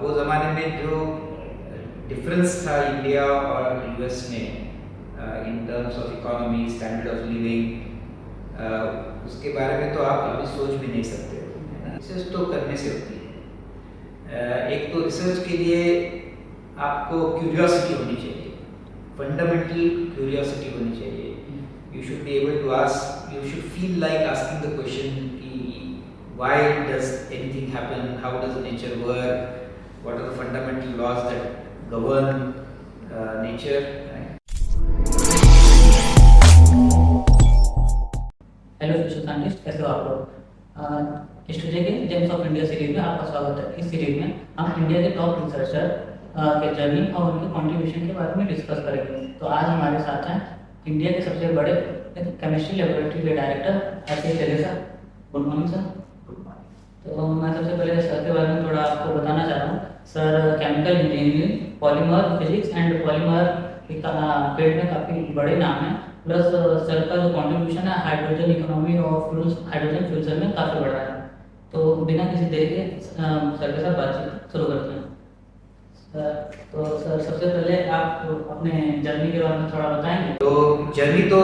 वो ज़माने में जो डिफरेंस था इंडिया और यूएस में in terms of economy, standard of living, उसके बारे में तो आप अभी सोच भी नहीं सकते हो, है ना। रिसर्च तो करने से होती है। एक तो रिसर्च के लिए आपको क्यूरियोसिटी होनी चाहिए, फंडामेंटल क्यूरियोसिटी होनी चाहिए। You should be able to ask, you should feel like asking the question कि why does anything happen, how does nature work, what are the fundamental laws that govern nature, right? Hello future scientist, कैसे हो आप लोग। Studio के James of India series में आपका स्वागत है। इस सीरीज में हम इंडिया के टॉप रिसर्चर के जर्नी और उनके कंट्रीब्यूशन के बारे में डिस्कस करेंगे। तो आज हमारे साथ हैं इंडिया के सबसे बड़े केमिस्ट्री लेबोरेटरी के डायरेक्टर आशीष टेलेसा। Good morning sir. तो मैं सबसे पहले सर के बारे में थोड़ा आपको बताना चाह रहा हूँ। Sir chemical engineering, polymer physics and polymer field में काफ़ी बड़े नाम हैं। प्लस सर का जो कॉन्ट्रीब्यूशन है हाइड्रोजन इकोनॉमी और हाइड्रोजन फ्यूल सेल में काफ़ी बड़ा है। तो बिना किसी देरी के सर के साथ बातचीत शुरू करते हैं। तो सर सबसे पहले आप अपने जर्नी के बारे में थोड़ा बताएंगे। तो जर्नी तो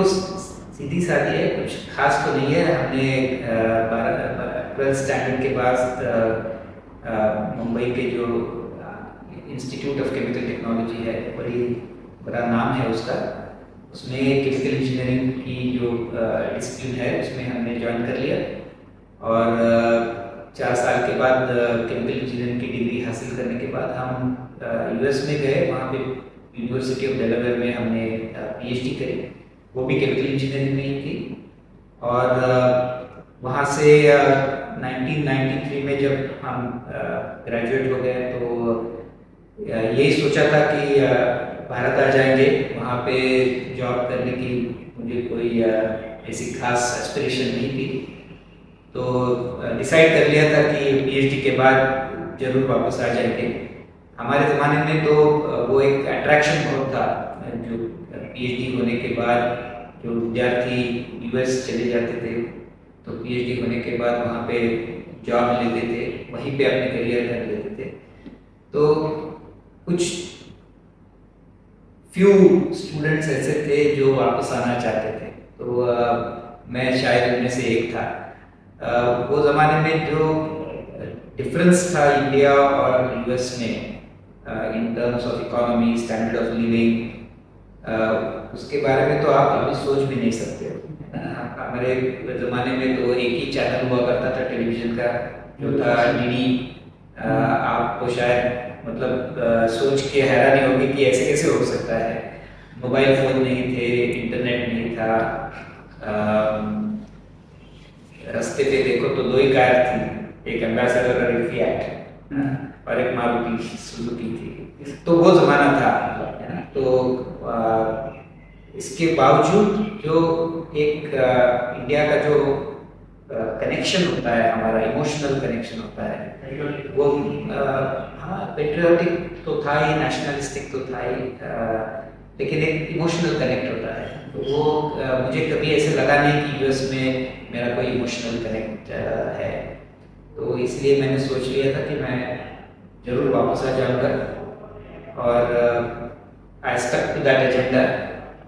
सीधी सादी है, कुछ खास तो नहीं है। हमने 12th स्टैंडर्ड के बाद मुंबई के जो इंस्टीट्यूट ऑफ केमिकल टेक्नोलॉजी है, बड़ा नाम है उसका, उसमें केमिकल इंजीनियरिंग की जो डिसिप्लिन है उसमें हमने ज्वाइन कर लिया। और 4 साल के बाद केमिकल इंजीनियरिंग की डिग्री हासिल करने के बाद हम यूएस में गए। वहाँ पे यूनिवर्सिटी ऑफ डेलावेयर में हमने पीएचडी करी, वो भी केमिकल इंजीनियरिंग में ही थी। और वहाँ से 1993 में जब हम ग्रेजुएट हो गए तो यही सोचा था कि भारत आ जाएंगे, वहाँ पे जॉब करने की मुझे कोई ऐसी खास एस्पिरेशन नहीं थी। तो डिसाइड कर लिया था कि पीएचडी के बाद ज़रूर वापस आ जाएंगे। हमारे ज़माने में तो वो एक अट्रैक्शन बहुत था, जो पीएचडी होने के बाद जो विद्यार्थी यूएस चले जाते थे तो पीएचडी होने के बाद वहाँ पे जॉब लेते थे, वहीं पे अपने करियर कर लेते थे। तो कुछ फ्यू स्टूडेंट्स ऐसे थे जो वापस आना चाहते थे, तो मैं शायद उनमें से एक था। वो ज़माने में जो डिफरेंस था इंडिया और यूएस में in terms of economy, standard of living, उसके बारे में तो आप अभी सोच भी नहीं सकते हो। हमारे ज़माने में तो एक ही चैनल हुआ करता था टेलीविज़न का, जो था डीडी। आपको शायद मतलब सोच के हैरानी होगी कि ऐसे कैसे हो सकता है। मोबाइल फ़ोन नहीं थे, इंटरनेट नहीं था, रास्ते पे देखो तो 2 ही कार थी, एक एम्बेसडर और एक फिएट, और एक मारुति सुजुकी थी। तो वो ज़माना था, है ना। तो इसके बावजूद जो एक इंडिया का जो कनेक्शन होता है, हमारा इमोशनल कनेक्शन होता है, वो हाँ पेट्रियोटिक तो था ही, नेशनलिस्टिक तो था ही, लेकिन एक इमोशनल कनेक्ट होता है। तो वो मुझे कभी ऐसे लगा नहीं कि यूएस में मेरा कोई इमोशनल कनेक्ट है। तो इसलिए मैंने सोच लिया था कि मैं ज़रूर वापस आ जाऊँगा, और I stuck to that agenda.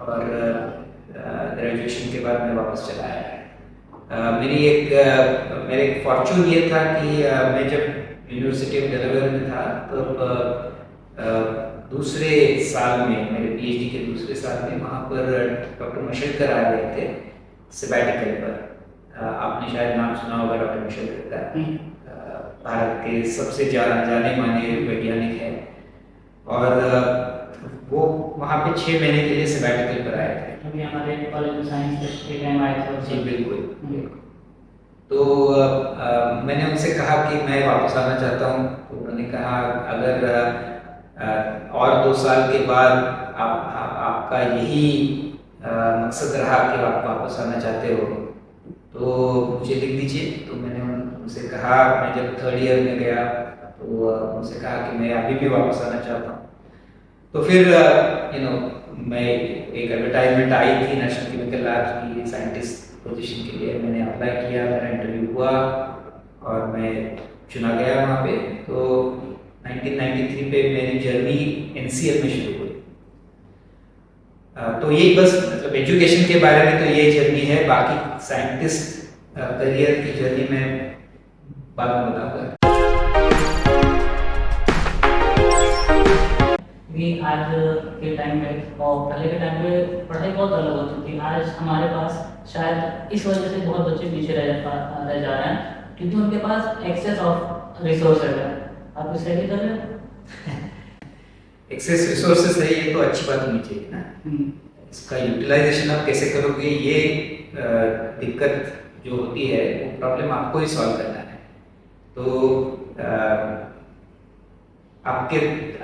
और ग्रेजुएशन के बाद मैं वापस चला आया। मेरे एक फॉर्चून ये था कि मैं जब यूनिवर्सिटी ऑफ डेलावेयर में था तो दूसरे साल में, मेरे पीएचडी के दूसरे साल में, वहाँ पर डॉक्टर मशेलकर आ गए थे सैबैटिकल पर। आपने शायद नाम सुना होगा डॉक्टर मशेलकर का। भारत के सबसे जाने माने वैज्ञानिक हैं, और वो वहाँ पे 6 महीने के लिए सैबैटिकल पर आए थे। अभी हमारे कॉलेज में साइंस के टाइम आए थे। जी बिल्कुल। तो मैंने उनसे कहा कि मैं वापस आना चाहता हूँ। तो उन्होंने कहा अगर और 2 साल के बाद आपका यही मकसद रहा कि आप वापस आना चाहते हो तो मुझे लिख दीजिए। तो मैंने उनसे कहा, मैं जब 3rd ईयर में गया तो उनसे कहा कि मैं अभी भी वापस आना चाहता हूँ। तो फिर मैं एक एडवर्टाइजमेंट आई थी नेशनल केमिकल लैब्स की साइंटिस्ट पोजीशन के लिए। मैंने अप्लाई किया, मेरा इंटरव्यू हुआ और मैं चुना गया वहाँ पे। तो 1993 पे मेरी जर्नी एनसीएल में शुरू हुई। तो यही बस मतलब एजुकेशन के बारे में तो ये जर्नी है, बाकी साइंटिस्ट करियर की जर्नी में बाद में बताऊंगा। कि आज के टाइम में और पहले के टाइम में पढ़ाई बहुत अलग होती थी। आज हमारे पास शायद इस वजह से बहुत बच्चे पीछे रह जा रहे हैं क्योंकि उनके पास एक्सेस ऑफ रिसोर्सेज है। आप इसे एग्री कर रहे हो? एक्सेस रिसोर्सेज है, ये तो अच्छी बात होनी चाहिए ना। इसका यूटिलाइजेशन आप कैसे करोगे, ये दिक्कत जो होती है वो प्रॉब्लम आपको ही सॉल्व करना है। तो आपके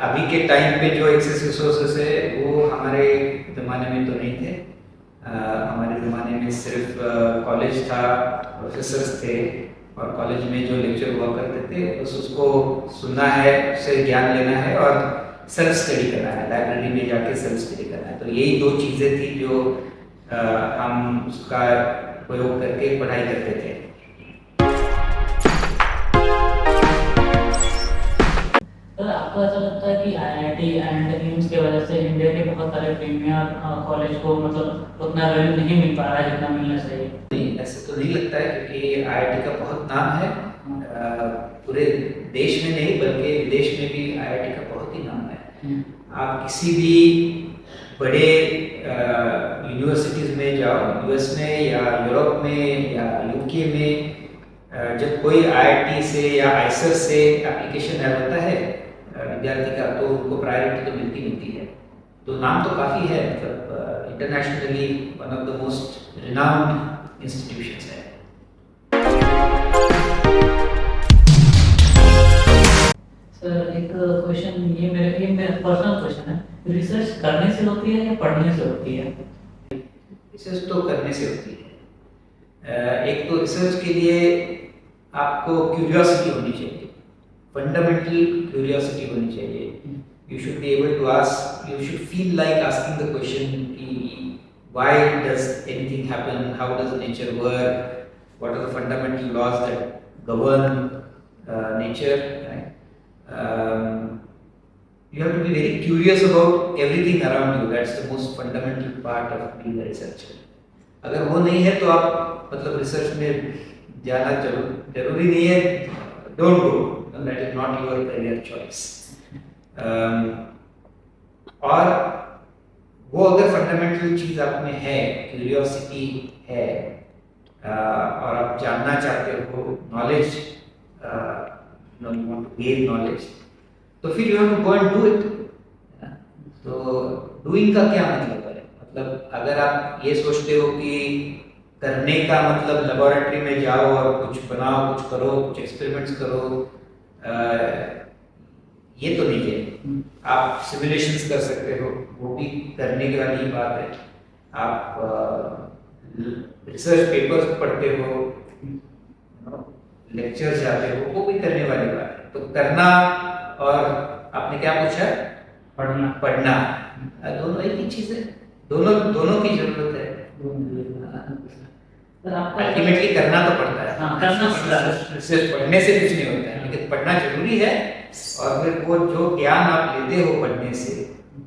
अभी के टाइम पे जो एक्सेस रिसोर्सेस है वो हमारे ज़माने में तो नहीं थे। हमारे ज़माने में सिर्फ कॉलेज था, प्रोफेसर्स थे और कॉलेज में जो लेक्चर हुआ करते थे बस उसको सुनना है, उससे ज्ञान लेना है और सेल्फ स्टडी करना है, लाइब्रेरी में जाके सेल्फ स्टडी करना है। तो यही दो चीज़ें थी जो हम उसका प्रयोग करके पढ़ाई करते थे। आपको ऐसा लगता है कि आईआईटी एंड एम्स की वजह से इंडिया के बहुत सारे प्रीमियर कॉलेज को मतलब उतना वैल्यू नहीं मिल पा रहा है जितना मिलना चाहिए? नहीं, ऐसे तो नहीं लगता है क्योंकि आईआईटी का बहुत नाम है। पूरे देश में नहीं बल्कि विदेश में भी आईआईटी का बहुत ही नाम है। आप किसी भी बड़े यूनिवर्सिटीज़ में जाओ, यूएस में या यूरोप में या यूके में, जब कोई आईआईटी से या आईसर से एप्लीकेशन ऐड होता है विद्यार्थी का तो उनको प्रायोरिटी तो मिलती है। तो नाम तो काफ़ी है, मतलब internationally one of the most renowned institutions है। सर एक क्वेश्चन, ये मेरा पर्सनल क्वेश्चन है, रिसर्च करने से होती है या पढ़ने से होती है? रिसर्च तो करने से होती है। एक तो रिसर्च के लिए आपको क्यूरियोसिटी होनी चाहिए, फंडामेंटल क्यूरियोसिटी होनी चाहिए। You should be able to ask, you should feel like asking the question कि why does anything happen, how does nature work, what are the fundamental laws that govern nature, you have to be very curious about everything around you. That's the most fundamental part of being a researcher. अगर वो नहीं है तो आप मतलब research में जाना जरूरी नहीं है, don't go, that is not your career choice. और वो अगर फंडामेंटल चीज आप में है, क्यूरियोसिटी है और आप जानना चाहते हो, knowledge, you want to gain knowledge, तो फिर you have to go and do it. तो डूइंग का क्या मतलब है? मतलब अगर आप ये सोचते हो कि करने का मतलब लेबोरेटरी में जाओ और कुछ बनाओ, कुछ करो, कुछ एक्सपेरिमेंट्स करो, ये तो नहीं है। आप सिमुलेशंस कर सकते हो, वो भी करने की वाली बात है। आप रिसर्च पेपर्स पढ़ते हो, लेक्चर्स जाते हो, वो भी करने वाली बात है। तो करना और आपने क्या पूछा? पढ़ना दोनों एक ही चीज है, दोनों की जरूरत है। अल्टीमेटली करना तो पड़ता है। सिर्फ पढ़ने से कुछ नहीं होता है, लेकिन पढ़ना जरूरी है और फिर वो जो ज्ञान आप लेते हो पढ़ने से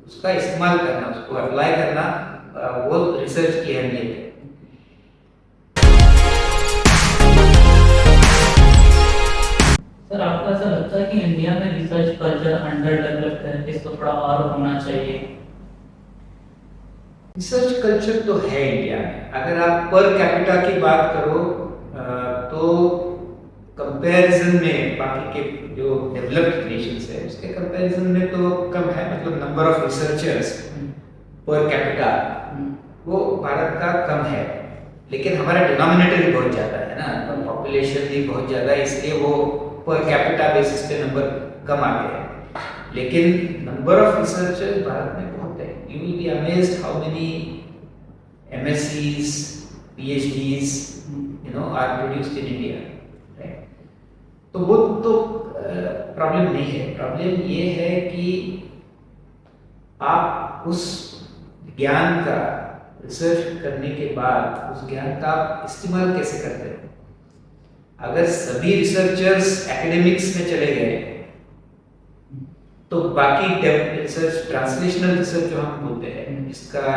उसका इस्तेमाल करना, उसको अप्लाई करना, वो रिसर्च की अहमियत है। सर आपको ऐसा लगता है कि इंडिया में रिसर्च कल्चर अंडर डेवलप्ड है, इसको थोड़ा और होना चाहिए? रिसर्च कल्चर तो है इंडिया में। अगर आप पर कैपिटा की बात करो तो कंपैरिजन में बाकी के जो डेवलप्ड नेशंस है उसके कंपैरिजन में तो कम है। मतलब number of researchers per capita वो भारत का कम है, लेकिन हमारा डिनोमिनेटर भी बहुत ज़्यादा है ना, पॉपुलेशन भी बहुत ज़्यादा है, इसलिए वो पर कैपिटा बेसिस पे नंबर कम आ गया है। लेकिन नंबर ऑफ रिसर्चर्स भारत में बहुत है। You will be amazed how many MSCs, PhDs are produced in India, right? तो वो तो प्रॉब्लम नहीं है। प्रॉब्लम ये है कि आप उस ज्ञान का रिसर्च करने के बाद उस ज्ञान का आप इस्तेमाल कैसे करते हो। अगर सभी रिसर्चर्स एकेडमिक्स में चले गए तो बाकी रिसर्च, ट्रांसलेशनल रिसर्च जो हम बोलते हैं, इसका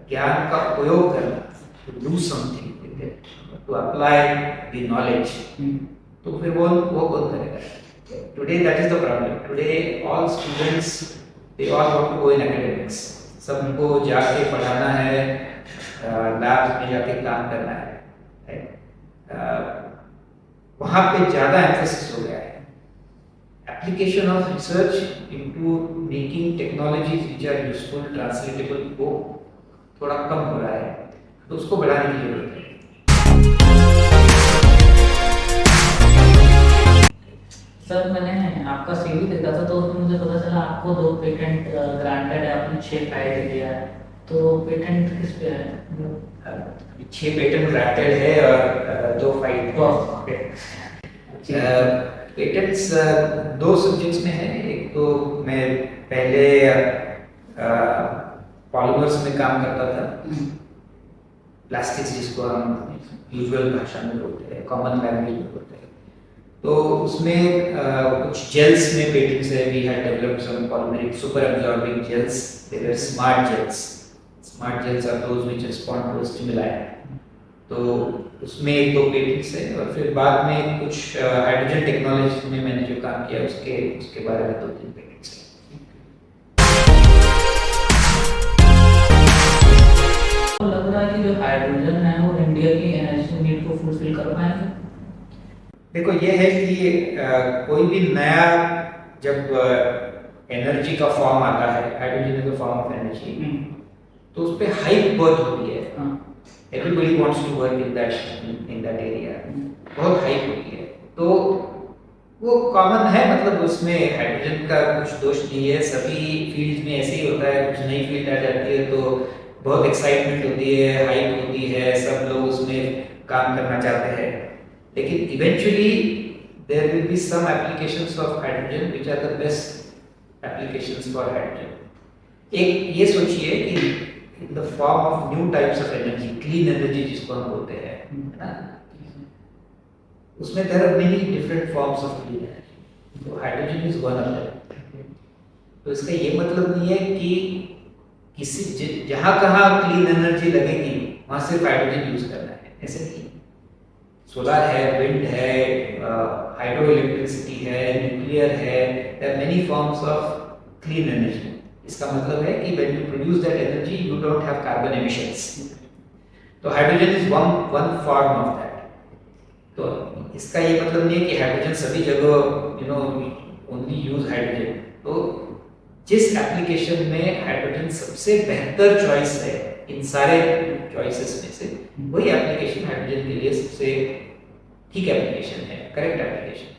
ज्ञान का उपयोग करना, to do something with it, to apply the knowledge, तो फिर वो कौन करेगा? Today that is the problem. Today all students they all want to go in academics, सबको जाके पढ़ाना है, लैब्स में जाके काम करना है, वहाँ पे ज़्यादा एम्फेसिस हो गया है। Application of research into making technologies which are useful, translatable, वो थोड़ा कम हो रहा है, तो उसको बढ़ाने की जरूरत है। सर मैंने आपका सीवी देखा था, तो उसमें मुझे पता चला आपको 2 पेटेंट ग्रांटेड है, आपने 6 फाइल किया है, तो पेटेंट किस पे है? 6 पेटेंट ग्रांटेड है और 2 फाइल। पेटेंट्स 2 सब्जेक्ट्स में है। एक तो मैं पहले पॉलीमर्स में काम करता था, प्लास्टिक्स जिसको हम यूजुअल भाषा में बोलते हैं, कॉमन लैंग्वेज में बोलते हैं, तो उसमें कुछ जेल्स में पेटेंट्स है। We had developed some polymeric super absorbing gels, they were smart gels. Smart gels are those which respond to stimuli, तो उसमें 2 पेटेंट्स है। और फिर बाद में कुछ हाइड्रोजन टेक्नोलॉजी में मैंने जो काम किया उसके बारे में 2-3 पेटेंट्स है। तो लग रहा है कि जो हाइड्रोजन है वो इंडिया की एनर्जी नीड को फुलफिल कर पाएंगे। देखो ये है कि कोई भी नया जब एनर्जी का फॉर्म आता है, hydrogen is a form of energy, तो उस पे हाइप बहुत होती है। Everybody wants to work in that area, बहुत हाइप होती है, तो वो कॉमन है। मतलब उसमें हाइड्रोजन का कुछ दोष नहीं है, सभी फील्ड्स में ऐसे ही होता है। कुछ नई फील्ड आ जाती है तो बहुत एक्साइटमेंट होती है, हाइप होती है, सब लोग उसमें काम करना चाहते हैं, लेकिन eventually there will be some applications of hydrogen which are the best applications for hydrogen. एक ये सोचिए कि in the form of new types of energy, clean energy जिसको हम बोलते हैं, है ना, उसमें there are many different forms of clean energy, तो hydrogen is one of them. तो इसका ये मतलब नहीं है कि किसी जहाँ कहाँ क्लीन एनर्जी लगेगी वहाँ सिर्फ हाइड्रोजन यूज करना है, ऐसे नहीं। सोलर है, विंड है, हाइड्रो इलेक्ट्रिसिटी है, न्यूक्लियर है, there are many forms of clean energy. इसका मतलब है कि when you produce that energy you don't have carbon emissions, तो hydrogen is one form of that. तो इसका ये मतलब नहीं है कि हाइड्रोजन सभी जगह ओनली यूज हाइड्रोजन। तो जिस एप्लीकेशन में हाइड्रोजन सबसे बेहतर चॉइस है इन सारे चॉइसेस में से, वही एप्लीकेशन हाइड्रोजन के लिए सबसे ठीक एप्लीकेशन है, करेक्ट एप्लीकेशन है।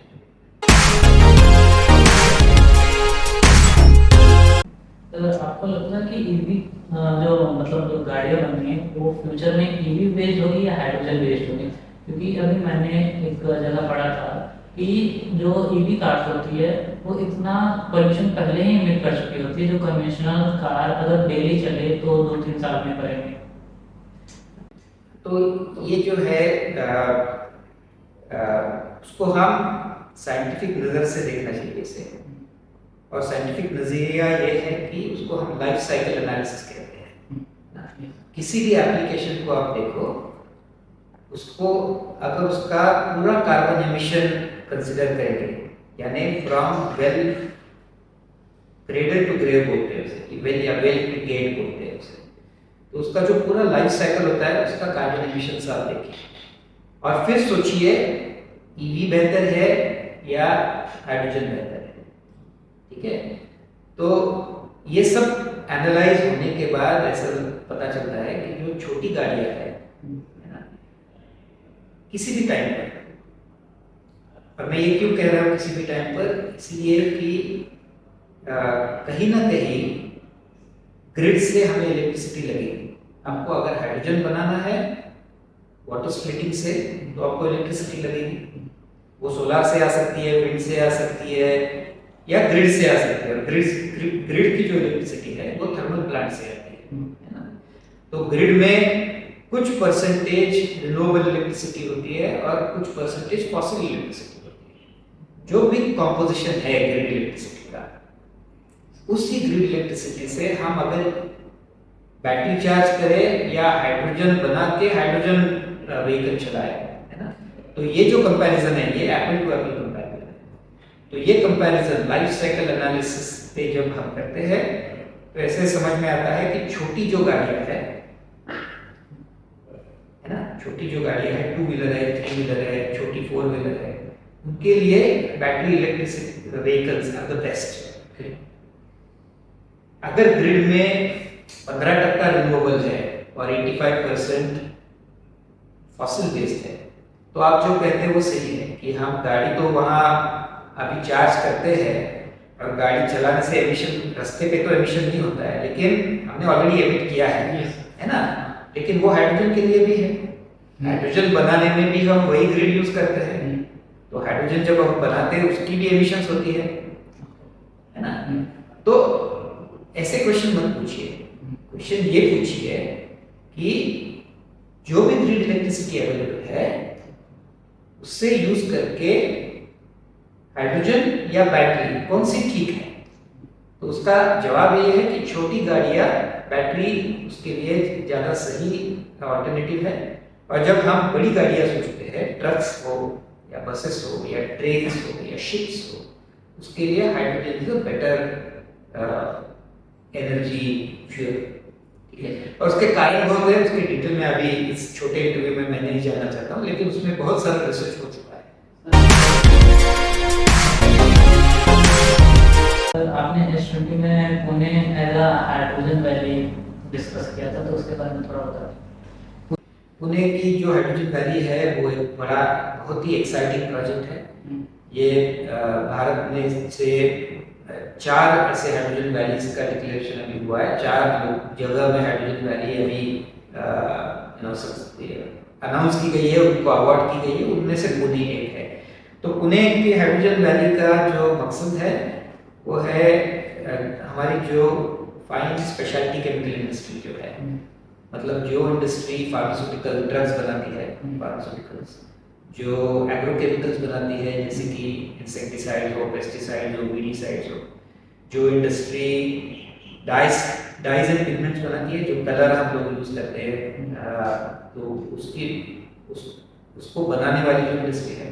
आपको लगता है कि ईवी जो मतलब जो गाड़ियाँ बन रही हैं वो फ्यूचर में ईवी बेस्ड होगी या हाइड्रोजन बेस्ड होगी? क्योंकि अभी मैंने एक जगह पढ़ा था कि जो ईवी कार्स होती है वो इतना पोल्यूशन पहले ही इमिट कर चुकी होती है, जो कन्वेंशनल कार अगर डेली चले तो 2-3 साल में करेंगे। तो ये जो है उसको हम साइंटिफिक नज़र से देखना चाहिए इसे, और साइंटिफिक नज़रिया ये है कि उसको हम लाइफ साइकिल एनालिसिस कहते हैं। किसी भी एप्लीकेशन को आप देखो, उसको अगर उसका पूरा कार्बन एमिशन कंसिडर करेंगे, यानी from well cradle to grave बोलते हैं उसे, वेल या वेल टू गेट बोलते हैं उसे, तो उसका जो पूरा लाइफ साइकिल होता है उसका कार्बन एमिशन आप देखिए, और फिर सोचिए ईवी बेहतर है या हाइड्रोजन बेहतर है। ठीक है, तो ये सब एनालाइज होने के बाद ऐसा पता चलता है कि जो छोटी गाड़ियां है ना, किसी भी टाइम पर, और मैं ये क्यों कह रहा हूँ किसी भी टाइम पर, इसलिए कि कहीं ना कहीं ग्रिड से हमें इलेक्ट्रिसिटी लगेगी। आपको अगर हाइड्रोजन बनाना है वाटर स्प्लिटिंग से, तो आपको इलेक्ट्रिसिटी लगेगी। वो सोलर से आ सकती है, विंड से आ सकती है, या ग्रिड से आ सकती है। ग्रिड की जो इलेक्ट्रिसिटी है वो थर्मल प्लांट से आती है ना। तो ग्रिड में कुछ परसेंटेज रिन्यूएबल इलेक्ट्रिसिटी होती है और कुछ परसेंटेज फॉसिल इलेक्ट्रिसिटी होती है। जो भी कॉम्पोजिशन है ग्रिड इलेक्ट्रिसिटी का, उसी ग्रिड इलेक्ट्रिसिटी से हम अगर बैटरी चार्ज करें या हाइड्रोजन बना के हाइड्रोजन व्हीकल चलाए, है ना। तो ये जो कंपैरिजन है ये एप्पल टू एप्पल कंपैरिजन है। तो ये कंपैरिजन लाइफ साइकिल एनालिसिस पे जब हम करते हैं तो ऐसे समझ में आता है कि छोटी जो गाड़ियां है ना, छोटी जो गाड़ियां है, 2 व्हीलर है, 3 व्हीलर है, छोटी 4 व्हीलर है, उनके लिए battery electric vehicles are the best. अगर ग्रिड में 15% रिन्यूएबल है और 85% फॉसिल बेस्ड है, तो आप जो कहते हैं वो सही है कि हम गाड़ी तो वहाँ अभी चार्ज करते हैं और गाड़ी चलाने से एमिशन, रास्ते पे तो एमिशन नहीं होता है, लेकिन हमने ऑलरेडी एमिट किया है ना। लेकिन वो हाइड्रोजन के लिए भी है। हाइड्रोजन बनाने में भी हम वही ग्रिड यूज करते हैं। तो हाइड्रोजन जब हम बनाते हैं उसकी भी एमिशंस होती है ना। तो ऐसे क्वेश्चन मत पूछिए, क्वेश्चन ये पूछिए कि जो भी ग्रिड इलेक्ट्रिसिटी अवेलेबल है उससे यूज करके हाइड्रोजन या बैटरी कौन सी ठीक है। तो उसका जवाब ये है कि छोटी गाड़ियां बैटरी उसके लिए ज़्यादा सही ऑल्टरनेटिव है। और जब हम बड़ी गाड़ियां सोचते हैं, ट्रक्स हो या बसेस हो या ट्रेन्स हो या शिप्स हो, उसके लिए hydrogen is a better energy fuel. ठीक है, और उसके कारण बहुत है, उसके डिटेल में अभी इस छोटे इंटरव्यू में मैं नहीं जानना चाहता हूँ, लेकिन उसमें बहुत सारा रिसर्च हो चुका है। आपने S20 में Pune as a hydrogen valley discuss किया था, तो उसके बारे में थोड़ा बताओ। पुणे की जो हाइड्रोजन वैली है वो एक बड़ा बहुत ही एक्साइटिंग प्रोजेक्ट है। ये भारत में से 4 ऐसे हाइड्रोजन वैलीज का डिक्लेरेशन अभी हुआ है। 4 जगह में हाइड्रोजन वैली अभी अनाउंस की गई है, उनको अवार्ड की गई है, उनमें से पुणे एक है। तो पुणे की हाइड्रोजन वैली का जो मकसद है वो है हमारी जो फाइन स्पेशलिटी केमिकल इंडस्ट्री जो है, मतलब जो इंडस्ट्री फार्मास्यूटिकल ड्रग्स बनाती है, फार्मास्यूटिकल्स जो एग्रोकेमिकल्स बनाती है, जैसे कि इंसेक्टिसाइड हो, पेस्टिसाइड हो, वीडिसाइड्स हो, जो इंडस्ट्री डाइज एंड पिगमेंट्स बनाती है, जो कलर हम लोग यूज करते हैं, तो उसको बनाने वाली जो इंडस्ट्री है।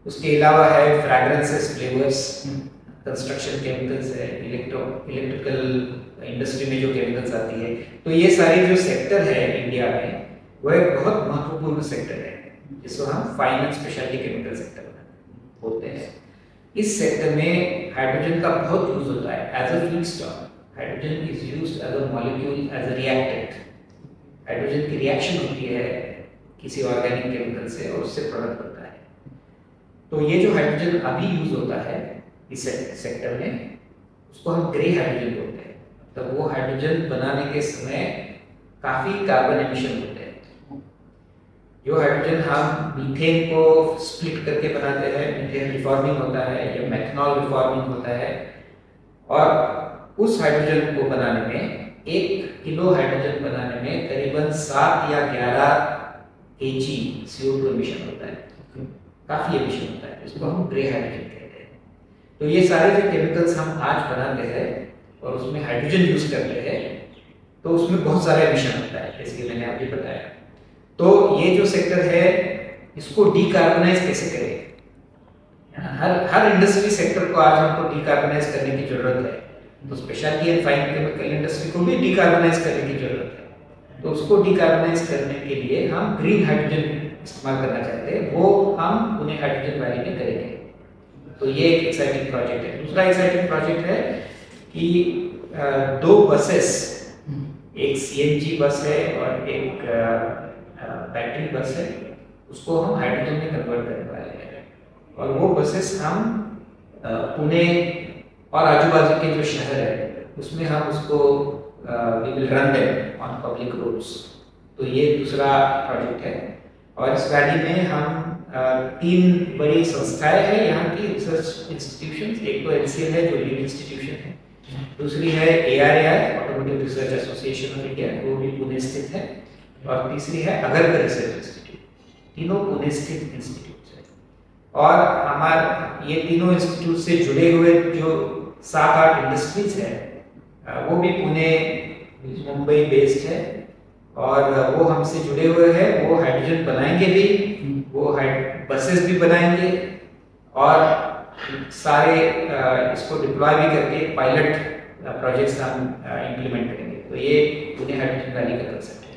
उसके अलावा है फ्रैग्रेंसेस, फ्लेवर्स, कंस्ट्रक्शन केमिकल्स है, इलेक्ट्रिकल इंडस्ट्री में जो केमिकल्स आती है। तो ये सारे जो सेक्टर है इंडिया में वो एक बहुत महत्वपूर्ण सेक्टर है, जिसको हम fine and speciality chemical sector बोलते हैं। इस सेक्टर में हाइड्रोजन का बहुत यूज होता है as a feedstock. Hydrogen is used as a molecule, as a reactant. Hydrogen की रिएक्शन होती है किसी ऑर्गेनिक केमिकल से और उससे प्रोडक्ट बनता है। तो ये जो हाइड्रोजन अभी यूज होता है इस सेक्टर में, उसको हम ग्रे हाइड्रोजन बोलते हैं। तब वो हाइड्रोजन बनाने के समय काफी कार्बन एमिशन होते हैं। जो हाइड्रोजन हम मीथेन को स्प्लिट करके बनाते हैं, मीथेन रिफॉर्मिंग होता है या मेथनॉल रिफॉर्मिंग होता है, और उस हाइड्रोजन को बनाने में 1 किलो हाइड्रोजन बनाने में करीबन 7 या 11 kg CO2 एमिशन होता है। काफी एमिशन होता है, इसको हम ग्रे हाइड्रोजन कहते हैं। तो ये सारे जो केमिकल्स हम आज बनाते हैं और उसमें हाइड्रोजन यूज करते हैं, तो उसमें बहुत सारा एमिशन होता है, जैसे कि मैंने अभी बताया। तो ये जो सेक्टर है इसको डीकार्बोनाइज कैसे करें। हर इंडस्ट्री सेक्टर को आज हमको डीकार्बोनाइज करने की जरूरत है, तो speciality and fine chemical industry को भी डीकार्बोनाइज करने की जरूरत है। तो उसको डीकार्बोनाइज करने के लिए हम ग्रीन हाइड्रोजन इस्तेमाल करना चाहते हैं, वो हम पुणे हाइड्रोजन वैली में करेंगे। तो ये एक एक्साइटिंग प्रोजेक्ट है। दूसरा एक्साइटिंग प्रोजेक्ट है कि 2 बसेस, एक CNG बस है और एक बैटरी बस है, उसको हम हाइड्रोजन में कन्वर्ट करने वाले हैं। और वो बसेस हम पुणे और आजू बाजू के जो शहर है उसमें हम उसको we will run them on public roads. तो ये दूसरा प्रोजेक्ट है। और इस वैली में हम 3 बड़ी संस्थाएं हैं यहाँ की रिसर्च इंस्टीट्यूशंस। एक तो NCL है जो लीड इंस्टीट्यूशन है, दूसरी है ARAI automotive research association of India, वो भी पुणे स्थित है, और तीसरी है अगरकर रिसर्च इंस्टीट्यूट। तीनों पुणे स्थित इंस्टीट्यूट है। और हमारे ये तीनों इंस्टीट्यूट से जुड़े हुए जो 7-8 इंडस्ट्रीज है, वो भी पुणे मुंबई बेस्ड है और वो हमसे जुड़े हुए हैं। वो हाइड्रोजन बनाएंगे भी, वो बसेस भी बनाएंगे और सारे इसको डिप्लॉय भी करके पायलट प्रोजेक्ट्स हम इम्प्लीमेंट करेंगे। तो ये पुणे हाइड्रोजन रैली का कंसेप्ट है।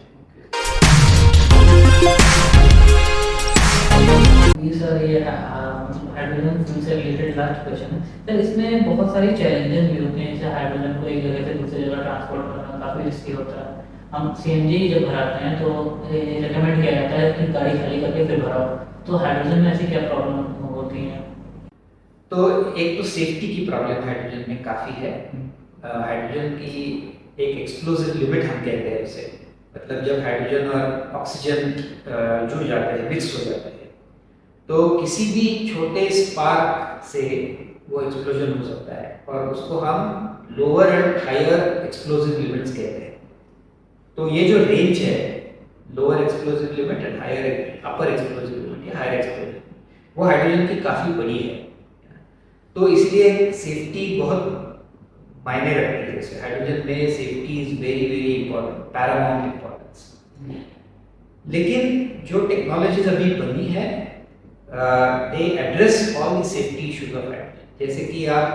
ये सर ये हाइड्रोजन फ्यूल से रिलेटेड लास्ट क्वेश्चन है सर। इसमें बहुत सारे चैलेंजेस भी होते हैं, जैसे हाइड्रोजन को एक जगह से दूसरी जगह ट्रांसपोर्ट करना काफ़ी रिस्की होता है। हम सीएनजी जब भराते हैं तो रिकमेंड किया जाता है कि गाड़ी खाली करके फिर भराओ, तो हाइड्रोजन में ऐसी क्या प्रॉब्लम होती है? तो एक तो सेफ्टी की प्रॉब्लम हाइड्रोजन में काफ़ी है। हाइड्रोजन की एक एक्सप्लोजिव लिमिट हम कहते हैं उसे, मतलब जब हाइड्रोजन और ऑक्सीजन जुड़ जाते हैं, मिक्स हो जाते हैं, तो किसी भी छोटे स्पार्क से वो एक्सप्लोजन हो सकता है और उसको हम lower and higher explosive limits कहते हैं। तो ये जो रेंज है, lower explosive limit and higher upper explosive limit या हायर एक्सप्लोजिव, वो हाइड्रोजन की काफ़ी बड़ी है। तो इसलिए सेफ्टी बहुत मायने रखती है। जैसे हाइड्रोजन में safety is very very important, paramount importance. लेकिन जो टेक्नोलॉजीज अभी बनी है, they address all the safety issues of hydrogen. जैसे कि आप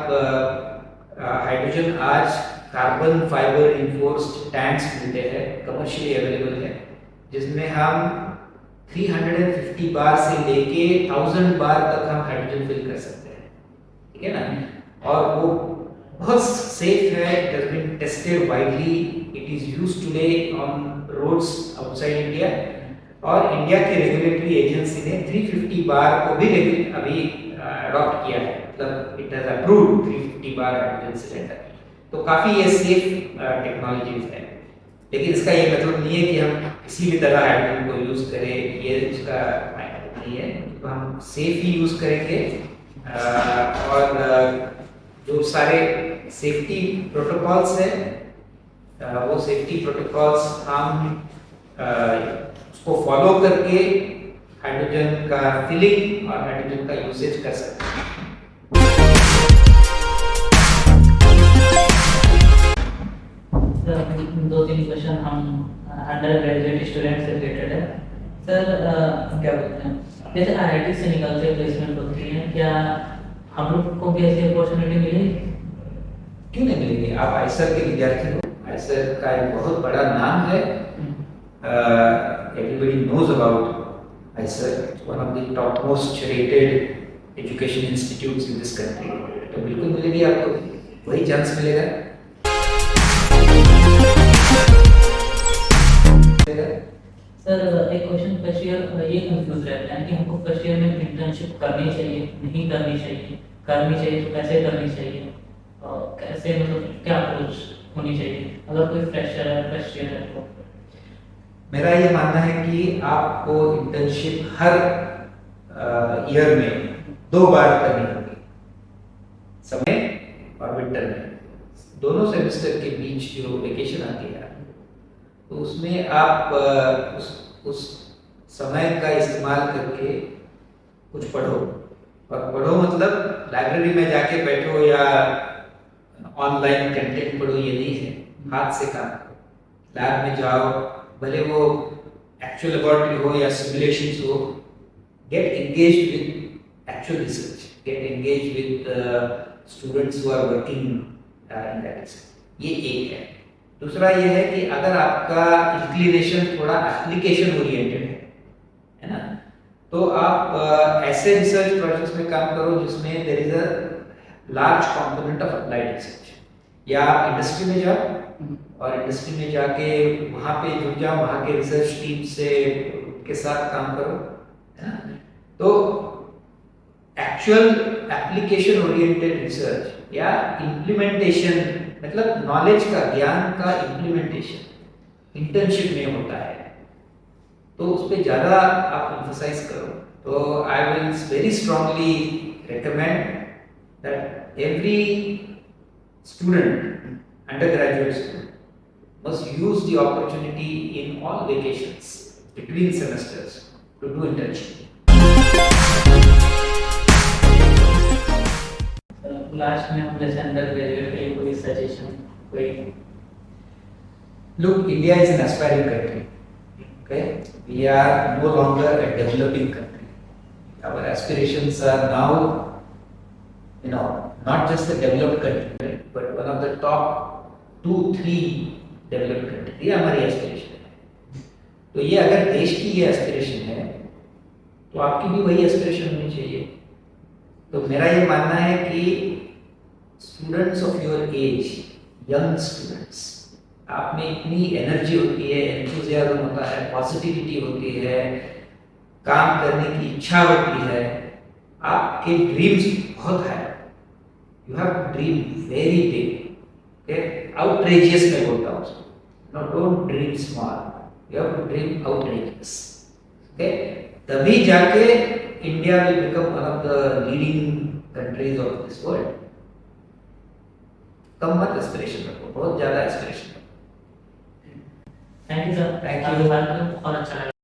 हाइड्रोजन आज कार्बन फाइबर इन्फोर्स्ड टैंक्स मिलते हैं, कमर्शियली अवेलेबल है, जिसमें हम 350 बार से लेके 1000 बार तक हम हाइड्रोजन फिल कर सकते हैं, ठीक है ना। और वो बहुत सेफ है, it has been tested widely, it is used today on roads outside India. और इंडिया के रेगुलेटरी एजेंसी ने 350 बार को भी अभी अडॉप्ट किया है, मतलब it has approved 350 bar hydrogen cylinder. तो काफ़ी ये सेफ टेक्नोलॉजीज है। लेकिन इसका ये मतलब नहीं है कि हम किसी भी तरह हाइड्रोजन को यूज़ करें, ये इसका मतलब नहीं है। तो हम सेफ ही यूज़ करेंगे और जो सारे सेफ्टी प्रोटोकॉल्स हैं, वो सेफ्टी प्रोटोकॉल्स हम उसको फॉलो करके हाइड्रोजन का फिलिंग और हाइड्रोजन का यूसेज कर सकते हैं। सर 2-3 क्वेश्चन हम अंडर ग्रेजुएट स्टूडेंट से रिलेटेड है सर। क्या बोलते हैं, जैसे आईआईटी से निकलते प्लेसमेंट होती है, क्या हम लोग को भी ऐसी अपॉर्चुनिटी मिलेगी? क्यों नहीं मिलेगी? आप आईसर के विद्यार्थी हो, आईसर का एक बहुत बड़ा नाम है, everybody knows about ISER. It's one of the top most rated education institutes in this country. तो बिल्कुल मिलेगी आपको, वही चांस मिलेगा। सर एक क्वेश्चन फर्स्ट ईयर ये कंफ्यूज रहते हैं कि हमको फर्स्ट ईयर में इंटर्नशिप करनी चाहिए, नहीं करनी चाहिए, करनी चाहिए तो कैसे करनी चाहिए, और कैसे मतलब क्या अप्रोच होनी चाहिए अगर कोई फ्रेशर है, फर्स्ट ईयर है तो? मेरा ये मानना है कि आपको इंटर्नशिप हर ईयर में 2 बार करनी होगी, समय और विंटर में। दोनों सेमेस्टर के बीच जो वेकेशन आती है, तो उसमें आप उस समय का इस्तेमाल करके कुछ पढ़ो। और पढ़ो मतलब लाइब्रेरी में जाके बैठो या ऑनलाइन कंटेंट पढ़ो, ये नहीं है। हाथ से काम करो, लैब में जाओ, भले वो एक्चुअल लेबोरेटरी हो या सिमुलेशंस हो। Get engaged with actual research, get engaged with students who are working in that research. ये एक है। दूसरा ये है कि अगर आपका इंक्लिनेशन थोड़ा एप्लीकेशन ओरिएंटेड है ना, तो आप ऐसे रिसर्च प्रोजेक्ट्स में काम करो जिसमें there is a large component of applied research. या आप इंडस्ट्री में जाओ और इंडस्ट्री में जाके वहाँ पे जुड़ जाओ, वहाँ के रिसर्च टीम से के साथ काम करो, है ना। तो एक्चुअल एप्लीकेशन ओरिएंटेड रिसर्च या इम्प्लीमेंटेशन, मतलब नॉलेज का, ज्ञान का इम्प्लीमेंटेशन इंटर्नशिप में होता है, तो उस पर ज़्यादा आप एम्फसाइज करो। तो I will very strongly recommend that every student, undergraduate student, must use the opportunity in all vacations between semesters to do internship. Last में हम जैसे अंडर ग्रेजुएट के लिए कोई सजेशन कोई Look, India is an aspiring country. Okay, we are no longer a developing country. Our aspirations are now, not just a developed country, right, but one of the top 2-3 developed countries. ये हमारी aspiration है. तो ये अगर देश की ये aspiration है, तो आपकी भी वही aspiration होनी चाहिए. तो मेरा ये मानना है कि students of your age, young students, आप में इतनी एनर्जी होती है, एंथुजियाज्म होता है, पॉजिटिविटी होती है, काम करने की इच्छा होती है, आपके ड्रीम्स बहुत है. You have to dream very big. Okay, outrageous में बोलता हूँ उसको. No, don't dream small, you have to dream outrageous. Okay, तभी जाके India will become one of the leading countries of this world. कम मत एस्पिरेशन रखो, बहुत ज्यादा एस्पिरेशन रखो. Thank you sir, Thank you. आपसे बात करके बहुत अच्छा लगा.